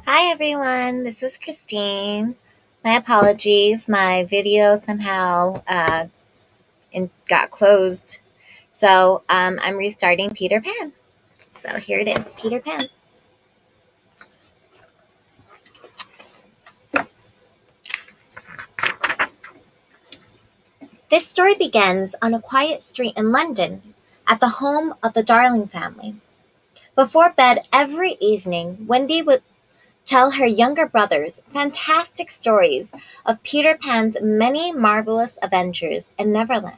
Hi everyone, this is Christine. My apologies, my video somehow got closed. So I'm restarting Peter Pan. So here it is, Peter Pan. This story begins on a quiet street in London, at the home of the Darling family. Before bed every evening, Wendy would tell her younger brothers fantastic stories of Peter Pan's many marvelous adventures in Neverland.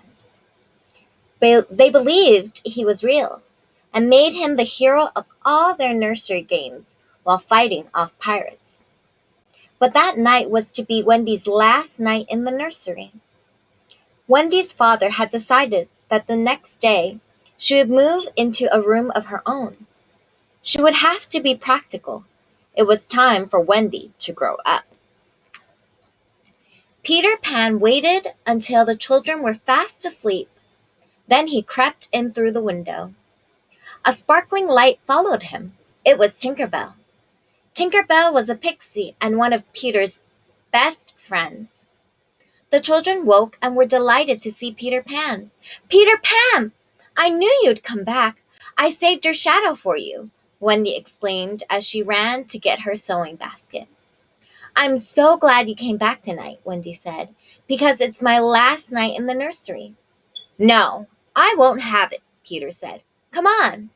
They believed he was real, and made him the hero of all their nursery games while fighting off pirates. But that night was to be Wendy's last night in the nursery. Wendy's father had decided that the next day she would move into a room of her own. She would have to be practical. It was time for Wendy to grow up. Peter Pan waited until the children were fast asleep. Then he crept in through the window. A sparkling light followed him. It was Tinkerbell. Tinkerbell was a pixie and one of Peter's best friends. The children woke and were delighted to see Peter Pan. Peter Pan! I knew you'd come back. I saved your shadow for you, Wendy exclaimed as she ran to get her sewing basket. I'm so glad you came back tonight, Wendy said, because it's my last night in the nursery. No, I won't have it, Peter said. Come on.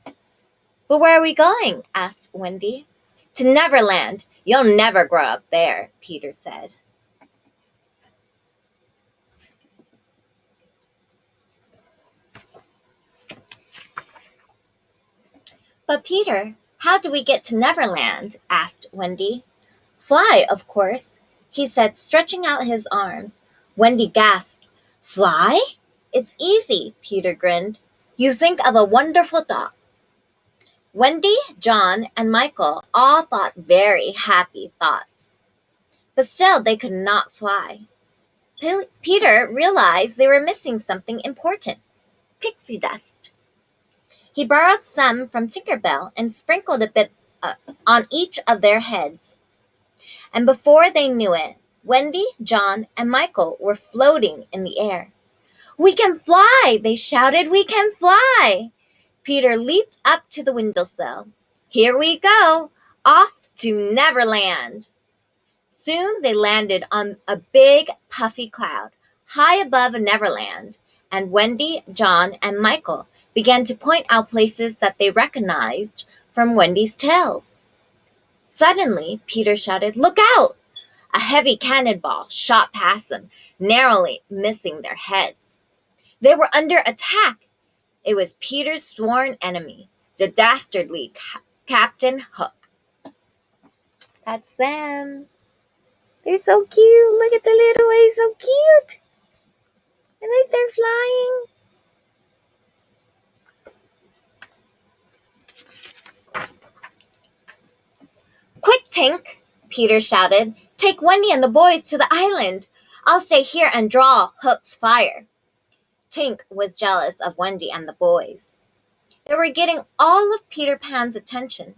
But where are we going? Asked Wendy. To Neverland. You'll never grow up there, Peter said. But Peter, how do we get to Neverland? Asked Wendy. Fly, of course, he said, stretching out his arms. Wendy gasped. Fly? It's easy, Peter grinned. You think of a wonderful thought. Wendy, John, and Michael all thought very happy thoughts. But still they could not fly. Peter realized they were missing something important. Pixie dust. He borrowed some from Tinkerbell and sprinkled a bit on each of their heads. And before they knew it, Wendy, John, and Michael were floating in the air. We can fly, they shouted. We can fly. Peter leaped up to the windowsill. Here we go, off to Neverland. Soon they landed on a big, puffy cloud, high above Neverland, and Wendy, John, and Michael began to point out places that they recognized from Wendy's tales. Suddenly, Peter shouted, Look out! A heavy cannonball shot past them, narrowly missing their heads. They were under attack. It was Peter's sworn enemy, the dastardly Captain Hook. That's them. They're so cute. Look at the little way, so cute. I like they're flying. Quick, Tink, Peter shouted. Take Wendy and the boys to the island. I'll stay here and draw Hook's fire. Tink was jealous of Wendy and the boys. They were getting all of Peter Pan's attention.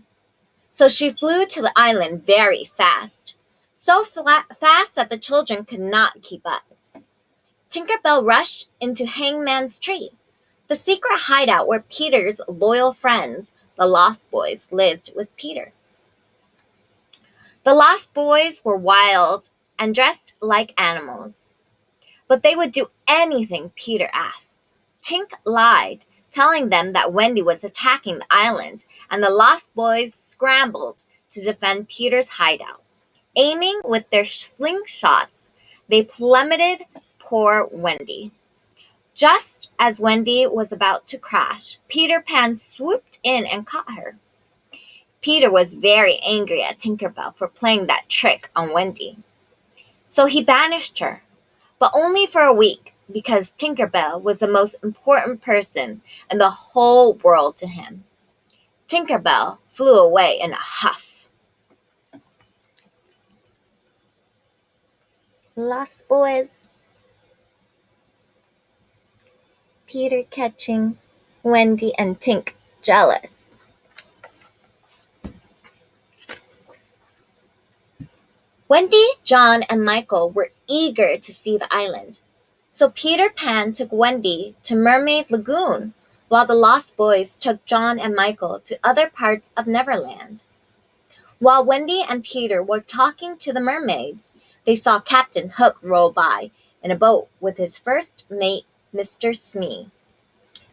So she flew to the island very fast. So fast that the children could not keep up. Tinkerbell rushed into Hangman's Tree, the secret hideout where Peter's loyal friends, the Lost Boys, lived with Peter. The Lost Boys were wild and dressed like animals, but they would do anything Peter asked. Tink lied, telling them that Wendy was attacking the island, and the Lost Boys scrambled to defend Peter's hideout. Aiming with their slingshots, they plummeted poor Wendy. Just as Wendy was about to crash, Peter Pan swooped in and caught her. Peter was very angry at Tinkerbell for playing that trick on Wendy. So he banished her, but only for a week, because Tinkerbell was the most important person in the whole world to him. Tinkerbell flew away in a huff. Lost Boys. Peter catching Wendy and Tink jealous. Wendy, John, and Michael were eager to see the island. So Peter Pan took Wendy to Mermaid Lagoon, while the Lost Boys took John and Michael to other parts of Neverland. While Wendy and Peter were talking to the mermaids, they saw Captain Hook roll by in a boat with his first mate, Mr. Smee.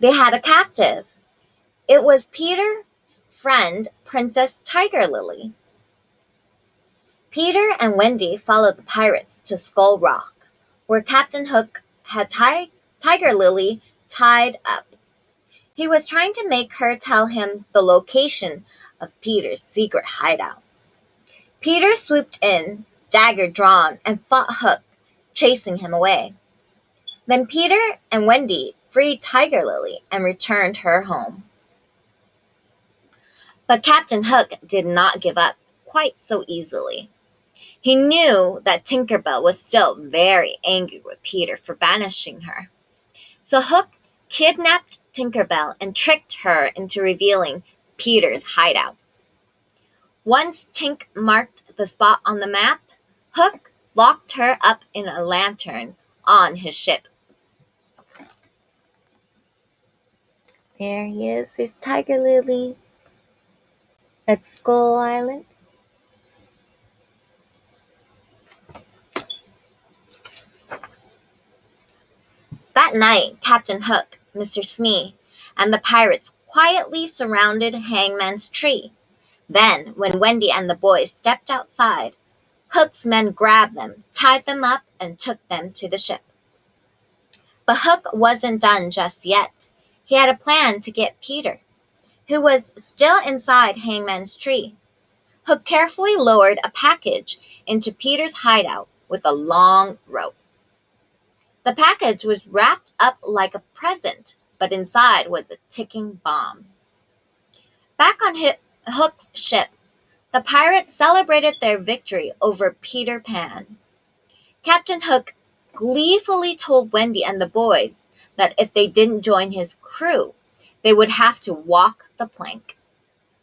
They had a captive. It was Peter's friend, Princess Tiger Lily. Peter and Wendy followed the pirates to Skull Rock, where Captain Hook had Tiger Lily tied up. He was trying to make her tell him the location of Peter's secret hideout. Peter swooped in, dagger drawn, and fought Hook, chasing him away. Then Peter and Wendy freed Tiger Lily and returned her home. But Captain Hook did not give up quite so easily. He knew that Tinkerbell was still very angry with Peter for banishing her. So Hook kidnapped Tinkerbell and tricked her into revealing Peter's hideout. Once Tink marked the spot on the map, Hook locked her up in a lantern on his ship. There he is. There's Tiger Lily at Skull Island. That night, Captain Hook, Mr. Smee, and the pirates quietly surrounded Hangman's Tree. Then, when Wendy and the boys stepped outside, Hook's men grabbed them, tied them up, and took them to the ship. But Hook wasn't done just yet. He had a plan to get Peter, who was still inside Hangman's Tree. Hook carefully lowered a package into Peter's hideout with a long rope. The package was wrapped up like a present, but inside was a ticking bomb. Back on Hook's ship, the pirates celebrated their victory over Peter Pan. Captain Hook gleefully told Wendy and the boys that if they didn't join his crew, they would have to walk the plank.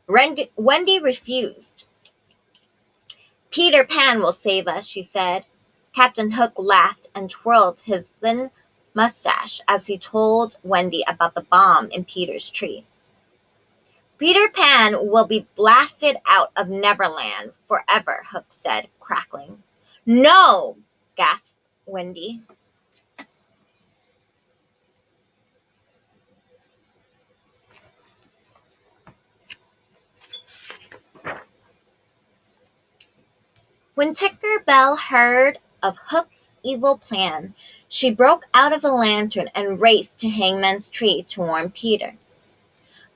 Wendy refused. "Peter Pan will save us," she said. Captain Hook laughed and twirled his thin mustache as he told Wendy about the bomb in Peter's tree. "Peter Pan will be blasted out of Neverland forever," Hook said, crackling. "No!" gasped Wendy. When Tinkerbell heard of Hook's evil plan, she broke out of the lantern and raced to Hangman's Tree to warn Peter.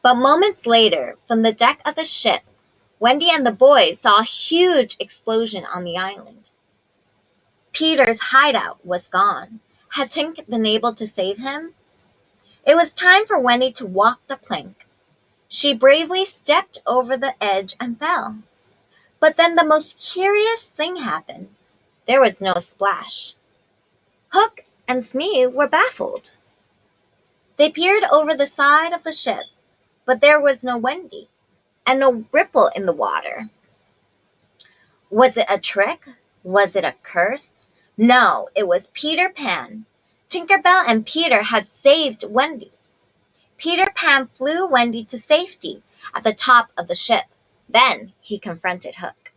But moments later, from the deck of the ship, Wendy and the boys saw a huge explosion on the island. Peter's hideout was gone. Had Tink been able to save him? It was time for Wendy to walk the plank. She bravely stepped over the edge and fell. But then the most curious thing happened. There was no splash. Hook and Smee were baffled. They peered over the side of the ship, but there was no Wendy and no ripple in the water. Was it a trick? Was it a curse? No, it was Peter Pan. Tinkerbell and Peter had saved Wendy. Peter Pan flew Wendy to safety at the top of the ship. Then he confronted Hook.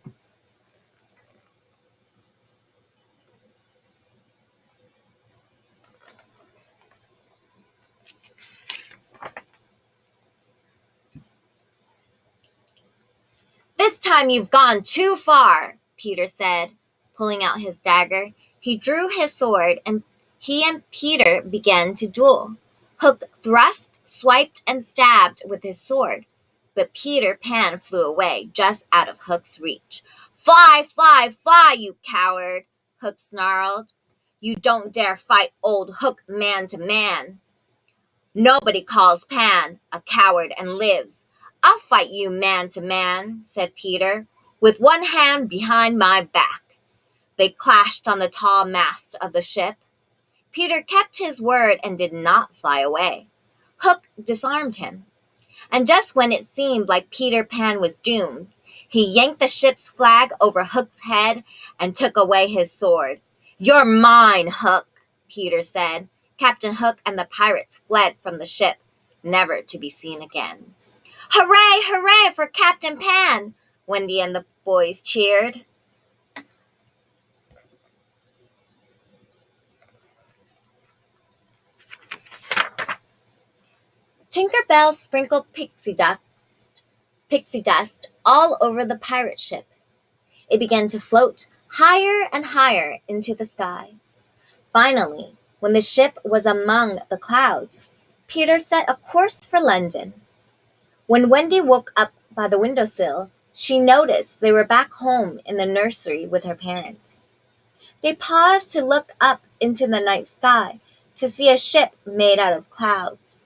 "This time you've gone too far," Peter said, pulling out his dagger. He drew his sword, and he and Peter began to duel. Hook thrust, swiped, and stabbed with his sword, but Peter Pan flew away, just out of Hook's reach. "Fly, fly, fly, you coward," Hook snarled. "You don't dare fight old Hook man to man. Nobody calls Pan a coward and lives. I'll fight you man to man," said Peter, "with one hand behind my back." They clashed on the tall mast of the ship. Peter kept his word and did not fly away. Hook disarmed him. And just when it seemed like Peter Pan was doomed, He yanked the ship's flag over Hook's head and took away his sword. "You're mine, Hook," Peter said. Captain Hook and the pirates fled from the ship, never to be seen again. "Hooray, hooray for Captain Pan!" Wendy and the boys cheered. Tinkerbell sprinkled pixie dust all over the pirate ship. It began to float higher and higher into the sky. Finally, when the ship was among the clouds, Peter set a course for London. When Wendy woke up by the windowsill, she noticed they were back home in the nursery with her parents. They paused to look up into the night sky to see a ship made out of clouds.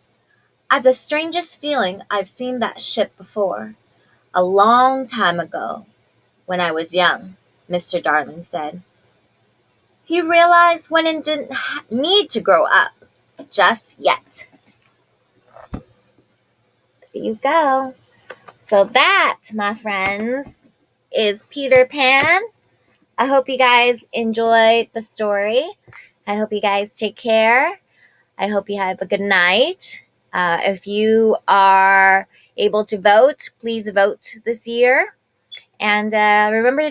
"I've the strangest feeling I've seen that ship before, a long time ago, when I was young," Mr. Darling said. He realized Wendy didn't need to grow up just yet. There you go. So that, my friends, is Peter Pan. I hope you guys enjoyed the story. I hope you guys take care. I hope you have a good night. If you are able to vote, please vote this year. And remember